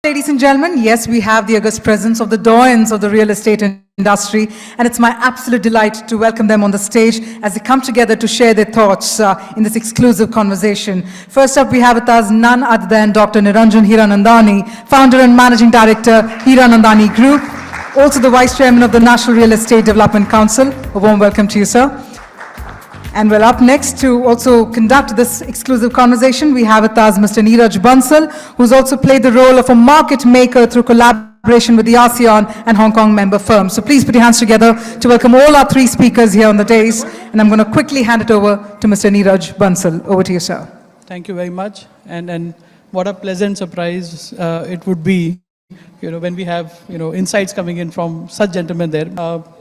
Ladies and gentlemen, yes, we have the august presence of the doyens of the real estate industry, and it's my absolute delight to welcome them on the stage as they come together to share their thoughts in this exclusive conversation. First up, we have with us none other than Dr. Niranjan Hiranandani, founder and managing director, Hiranandani Group, also the vice chairman of the National Real Estate Development Council. A warm welcome to you, sir. And well, up next to also conduct this exclusive conversation, we have with us Mr. Neeraj Bansal, who's also played the role of a market maker through collaboration with the ASEAN and Hong Kong member firms. So please put your hands together to welcome all our three speakers here on the dais. And I'm going to quickly hand it over to Mr. Neeraj Bansal. Over to you, sir. Thank you very much. And what a pleasant surprise it would be, when we have, insights coming in from such gentlemen there.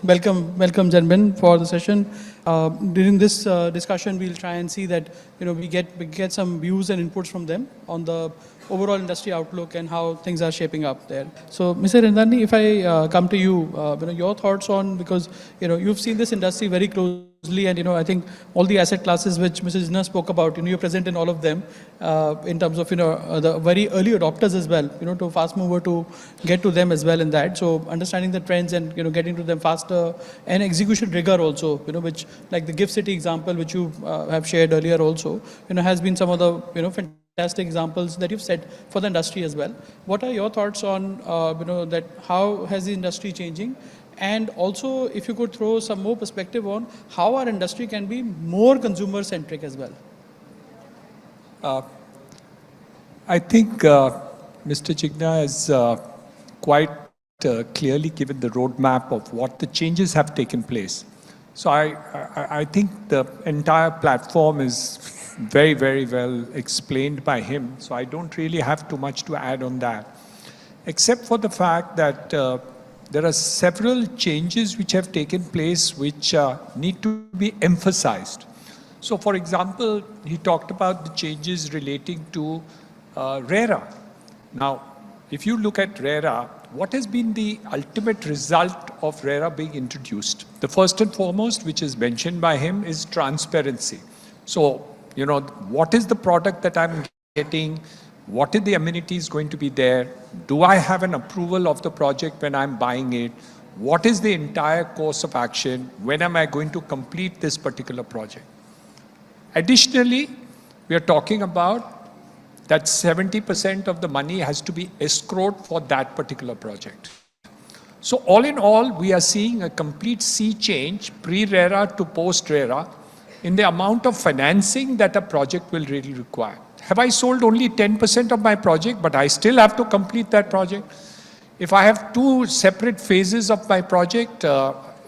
Welcome, gentlemen, for the session. During this discussion, we'll try and see that, we get some views and inputs from them on the overall industry outlook and how things are shaping up there. So, Mr. Hiranandani, if I come to you, your thoughts on, because, you've seen this industry very closely, and, I think all the asset classes which Mrs. Jina spoke about, you're present in all of them, in terms of, the very early adopters as well, to fast mover to get to them as well in that. So, understanding the trends and, getting to them faster, and execution rigor also, which, like the Gift City example, which you have shared earlier also, has been some of the, fantastic examples that you've set for the industry as well. What are your thoughts on, that how has the industry changing? And also, if you could throw some more perspective on how our industry can be more consumer-centric as well. I think Mr. Jigna has quite clearly given the roadmap of what the changes have taken place. So I think the entire platform is very, very well explained by him. So I don't really have too much to add on that, except for the fact that there are several changes which have taken place which need to be emphasized. So for example, he talked about the changes relating to RERA. Now, if you look at RERA, what has been the ultimate result of RERA being introduced? The first and foremost, which is mentioned by him, is transparency. So, what is the product that I'm getting? What are the amenities going to be there? Do I have an approval of the project when I'm buying it? What is the entire course of action? When am I going to complete this particular project? Additionally, we are talking about that 70% of the money has to be escrowed for that particular project. So all in all, we are seeing a complete sea change, pre-RERA to post-RERA, in the amount of financing that a project will really require. Have I sold only 10% of my project, but I still have to complete that project? If I have two separate phases of my project,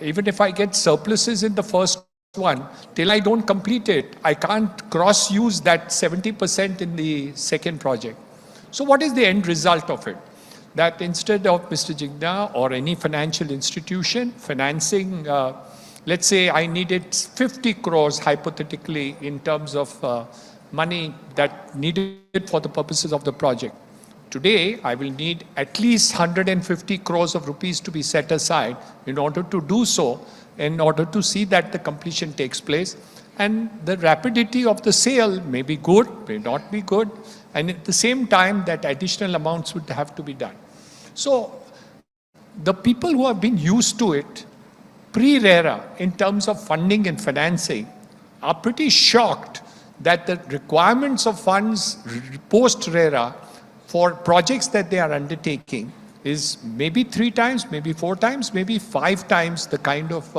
even if I get surpluses in the first one, till I don't complete it, I can't cross-use that 70% in the second project. So what is the end result of it? That instead of Mr. Jigna or any financial institution financing, let's say I needed 50 crores hypothetically in terms of money that needed for the purposes of the project. Today, I will need at least 150 crores of rupees to be set aside in order to do so, in order to see that the completion takes place. And the rapidity of the sale may be good, may not be good. And at the same time, that additional amounts would have to be done. So the people who have been used to it, pre-RERA, in terms of funding and financing, are pretty shocked that the requirements of funds post-RERA for projects that they are undertaking is maybe 3 times, maybe 4 times, maybe 5 times the kind of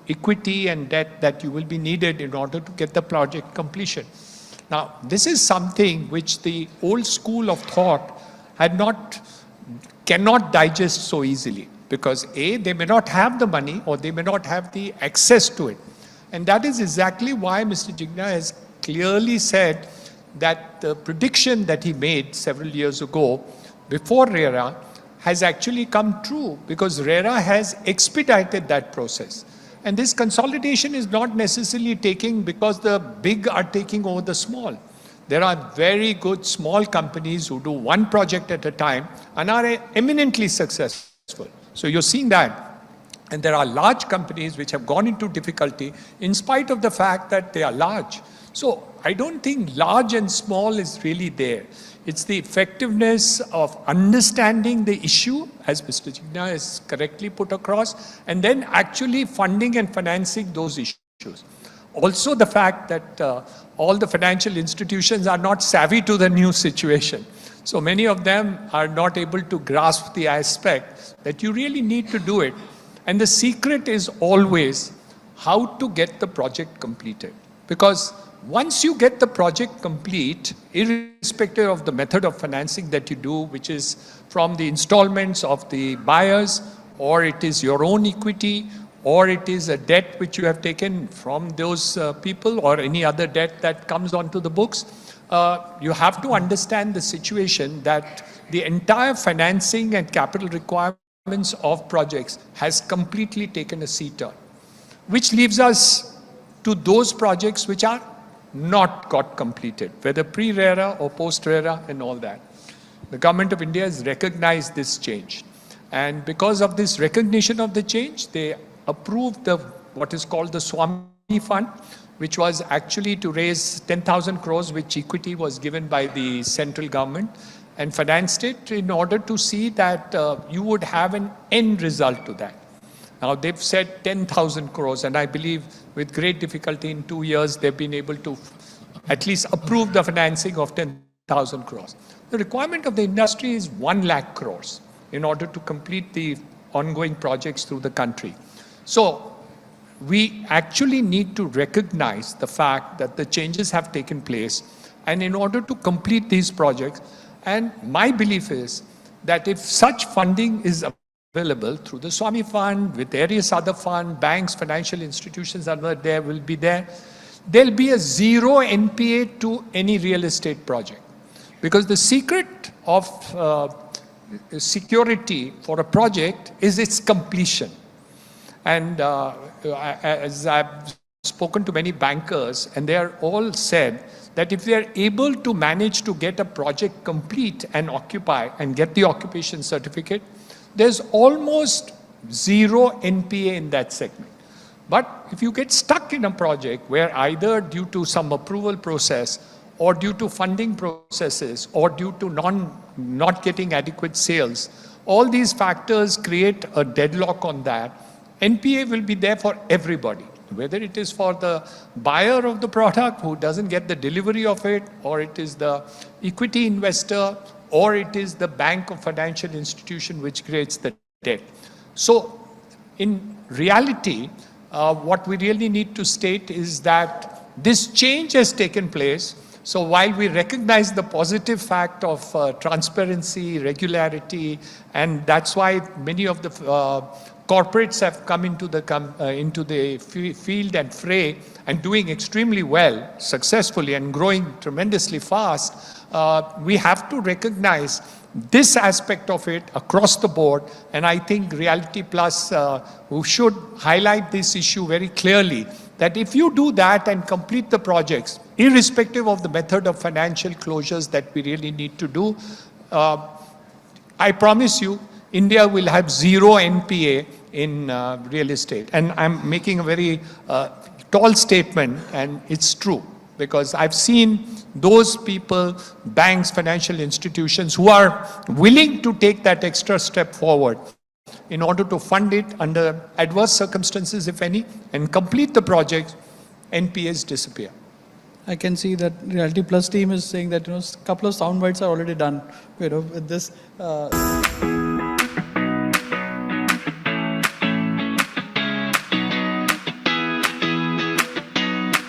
equity and debt that you will be needed in order to get the project completion. Now, this is something which the old school of thought cannot digest so easily, because A, they may not have the money or they may not have the access to it. And that is exactly why Mr. Jigna has clearly said that the prediction that he made several years ago before RERA has actually come true, because RERA has expedited that process. And this consolidation is not necessarily taking because the big are taking over the small. There are very good small companies who do one project at a time and are eminently successful. So you're seeing that. And there are large companies which have gone into difficulty in spite of the fact that they are large. So I don't think large and small is really there. It's the effectiveness of understanding the issue, as Mr. Jigna has correctly put across, and then actually funding and financing those issues. Also the fact that all the financial institutions are not savvy to the new situation. So many of them are not able to grasp the aspect that you really need to do it. And the secret is always how to get the project completed. Because once you get the project complete, irrespective of the method of financing that you do, which is from the installments of the buyers, or it is your own equity, or it is a debt which you have taken from those people, or any other debt that comes onto the books, you have to understand the situation that the entire financing and capital requirements of projects has completely taken a C-turn, which leaves us to those projects which are not got completed, whether pre-RERA or post-RERA and all that. The government of India has recognized this change. And because of this recognition of the change, they approved what is called the Swami Fund, which was actually to raise 10,000 crores, which equity was given by the central government, and financed it in order to see that you would have an end result to that. Now they've said 10,000 crores, and I believe with great difficulty in 2 years, they've been able to at least approve the financing of 10,000 crores. The requirement of the industry is 1 lakh crores in order to complete the ongoing projects through the country. So we actually need to recognize the fact that the changes have taken place, and in order to complete these projects, and my belief is that if such funding is available through the Swami Fund, with various other funds, banks, financial institutions are there, will be there, there'll be a zero NPA to any real estate project. Because the secret of security for a project is its completion. And as I've spoken to many bankers, and they are all said that if they are able to manage to get a project complete and occupy and get the occupation certificate, there's almost zero NPA in that segment. But if you get stuck in a project where either due to some approval process or due to funding processes or due to not getting adequate sales, all these factors create a deadlock on that. NPA will be there for everybody, whether it is for the buyer of the product who doesn't get the delivery of it, or it is the equity investor, or it is the bank or financial institution which creates the debt. So in reality, what we really need to state is that this change has taken place. So while we recognize the positive fact of transparency, regularity, and that's why many of the corporates have come into the field and fray and doing extremely well, successfully, and growing tremendously fast, we have to recognize this aspect of it across the board. And I think Reality Plus who should highlight this issue very clearly, that if you do that and complete the projects, irrespective of the method of financial closures that we really need to do, I promise you, India will have zero NPA in real estate. And I'm making a very tall statement, and it's true, because I've seen those people, banks, financial institutions, who are willing to take that extra step forward in order to fund it under adverse circumstances, if any, and complete the project, NPAs disappear. I can see that Reality Plus team is saying that, a couple of sound bites are already done, with this.